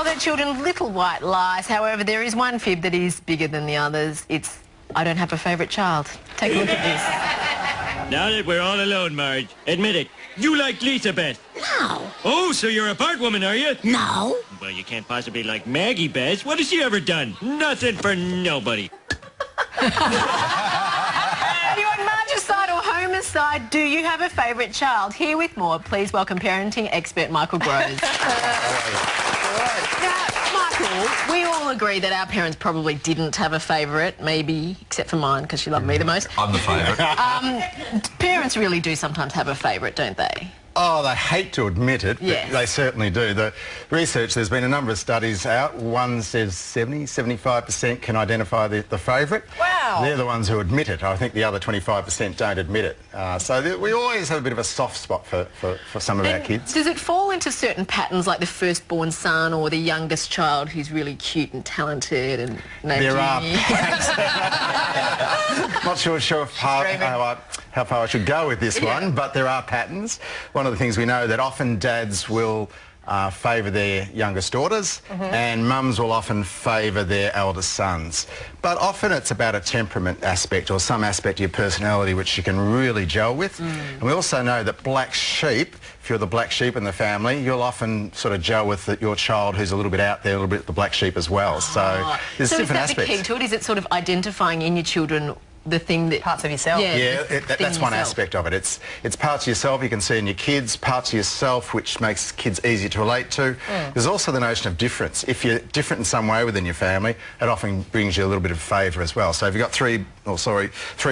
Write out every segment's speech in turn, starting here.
tell their children little white lies. However, there is one fib that is bigger than the others. It's, I don't have a favourite child. Take a look at this. Now that we're all alone, Marge, admit it. You like Lisa Beth. No. Oh, so you're a part woman, are you? No. Well, you can't possibly like Maggie Beth. What has she ever done? Nothing for nobody. Are you on Marge's side or Homer's side? Do you have a favourite child? Here with more, please welcome parenting expert Michael Grose. Now, Michael, we all agree that our parents probably didn't have a favourite, maybe, except for mine, because she loved me the most. I'm the favourite. Parents really do sometimes have a favourite, don't they? Oh, they hate to admit it, but yes, they certainly do. The research, there's been a number of studies out. One says 75% can identify the favourite. Wow. They're the ones who admit it. I think the other 25% don't admit it. We always have a bit of a soft spot for some of our kids. Does it fall into certain patterns, like the firstborn son or the youngest child who's really cute and talented and named There are Junior? Not sure how far I should go with this one, but there are patterns. One of the things we know that often dads will favour their youngest daughters, and mums will often favour their eldest sons. But often it's about a temperament aspect or some aspect of your personality which you can really gel with. And we also know that black sheep, if you're the black sheep in the family, you'll often sort of gel with your child who's a little bit out there, a little bit the black sheep as well. So there's different aspects. So is that the key to it? Is it sort of identifying in your children the thing that... Parts of yourself. Yeah, that's one aspect of it. It's parts of yourself you can see in your kids, parts of yourself which makes kids easier to relate to. There's also the notion of difference. If you're different in some way within your family, it often brings you a little bit of favour as well. So if you've got three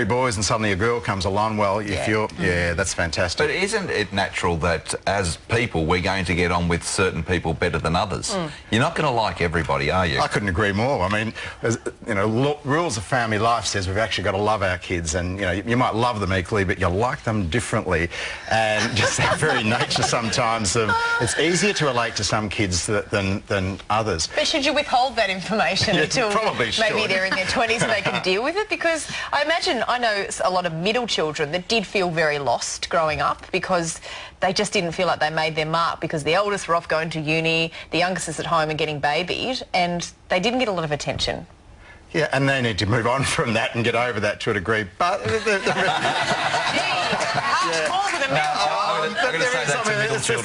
boys and suddenly a girl comes along, well, you feel, that's fantastic. But isn't it natural that as people we're going to get on with certain people better than others? You're not going to like everybody, are you? I couldn't agree more. I mean, you know, rules of family life says we've actually got to love our kids, and you know, you might love them equally, but you like them differently, and just that very nature sometimes of it's easier to relate to some kids than others. But should you withhold that information until probably maybe they're in their 20s and they can deal with it? Because I imagine, I know a lot of middle children that did feel very lost growing up because they just didn't feel like they made their mark because the eldest were off going to uni, the youngest is at home and getting babied, and they didn't get a lot of attention. Yeah, and they need to move on from that and get over that to a degree. But it's the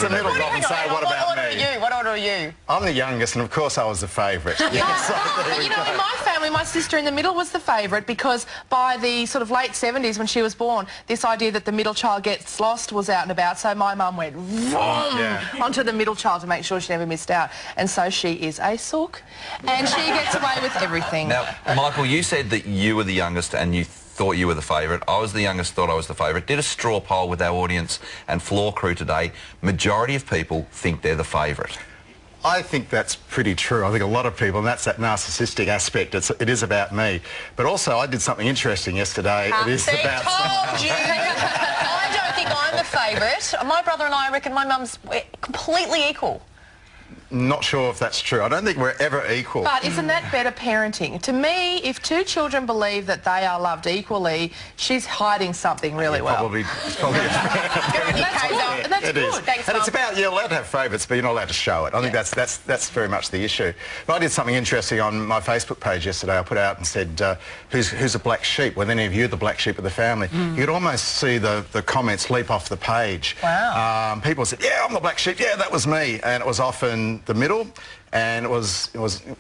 middle and say, what about me? What order are you? I'm the youngest, and of course I was the favourite. But you know, in my family, my sister in the middle was the favourite because by the sort of late 70s when she was born, this idea that the middle child gets lost was out and about, so my mum went onto the middle child to make sure she never missed out. And so she is a sook, and she gets away with everything. Now, Michael, you said that you were the youngest and you thought you were the favourite. I was the youngest, thought I was the favourite. Did a straw poll with our audience and floor crew today. Majority of people think they're the favourite. I think that's pretty true. I think a lot of people, and that's that narcissistic aspect. It is about me. But also, I did something interesting yesterday. It is about... told you. I don't think I'm the favourite. My brother and I reckon my mum's completely equal. Not sure if that's true. I don't think we're ever equal. But isn't that better parenting? To me, if two children believe that they are loved equally, she's hiding something really well. Probably. That's good. That's It is. good. Thanks, and it's Mum. about, you're allowed to have favourites, but you're not allowed to show it. I think that's very much the issue. But I did something interesting on my Facebook page yesterday. I put out and said, who's a black sheep? Well, any of you the black sheep of the family? You could almost see the comments leap off the page. Wow. People said, yeah, I'm the black sheep. Yeah, that was me. And it was often the middle, and it was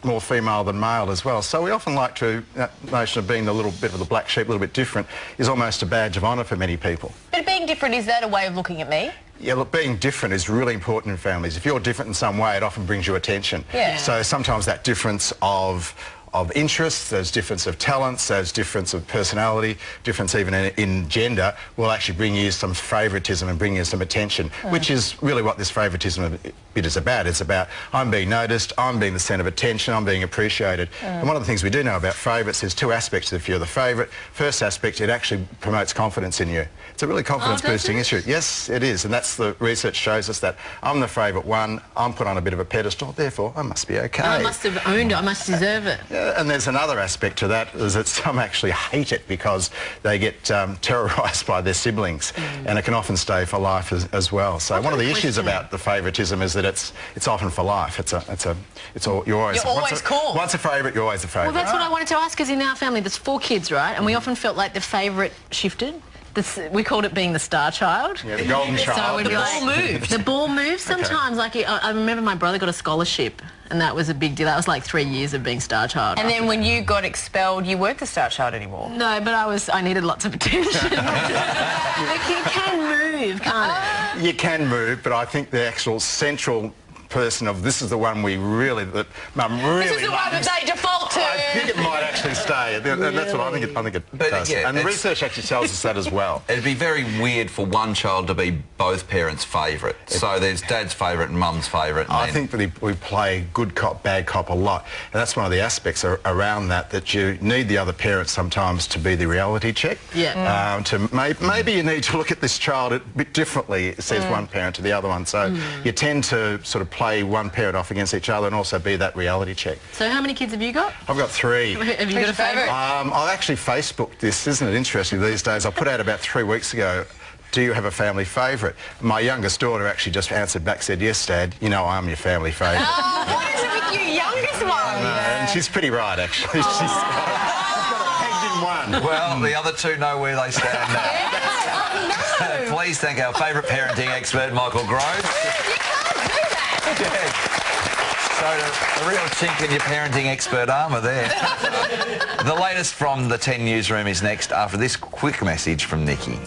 more female than male as well. So we often like to, that notion of being a little bit of the black sheep, a little bit different, is almost a badge of honour for many people. But being different, is that a way of looking at me? Yeah, look, being different is really important in families. If you're different in some way, it often brings you attention. Yeah. So sometimes that difference of interests, there's difference of talents, there's difference of personality, difference even in gender, will actually bring you some favouritism and bring you some attention, which is really what this favouritism bit is about. It's about, I'm being noticed, I'm being the centre of attention, I'm being appreciated. And one of the things we do know about favourites, there's two aspects if you're the favourite. First aspect, it actually promotes confidence in you. It's a really confidence-boosting issue. Yes, it is, and that's the research shows us that I'm the favourite one, I'm put on a bit of a pedestal, therefore I must be okay. I must have owned it, I must deserve it. Yeah, And there's another aspect to that, is that some actually hate it because they get terrorised by their siblings, and it can often stay for life as well. So one of the issues about the favouritism is that it's often for life. You're always cool. Once a favourite, you're always a favourite. Well, that's what I wanted to ask, because in our family there's 4 kids, right? And we often felt like the favourite shifted. We called it being the star child. Yeah, the golden child. So the ball moved. The ball moved sometimes. Like I remember my brother got a scholarship, and that was a big deal. That was like 3 years of being star child. And then when you got expelled, you weren't the star child anymore. No, but I needed lots of attention. Like, you can move, can't it? You can move, but I think the actual central person of this is the one we really, that Mum really This is the one that they default to. I think it might actually stay. And that's what I think it does. Yeah, and the research actually tells us that as well. It'd be very weird for one child to be both parents' favourite. So there's Dad's favourite and Mum's favourite. I think that we play good cop, bad cop a lot. And that's one of the aspects around that you need the other parent sometimes to be the reality check. Yeah. Maybe you need to look at this child a bit differently, says one parent to the other one. So you tend to sort of play one parent off against each other and also be that reality check. So how many kids have you got? I've got 3. Have you got a favourite? I've actually Facebooked this. Isn't it interesting these days? I put out about 3 weeks ago, do you have a family favourite? My youngest daughter actually just answered back, said, yes, Dad, you know I'm your family favourite. Oh, what is it with your youngest one? And she's pretty right, actually. She's got it pegged in one. Well, the other 2 know where they stand now. Please thank our favourite parenting expert, Michael Grose. You can't do that. So a real chink in your parenting expert armour there. The latest from the 10 newsroom is next after this quick message from Nikki.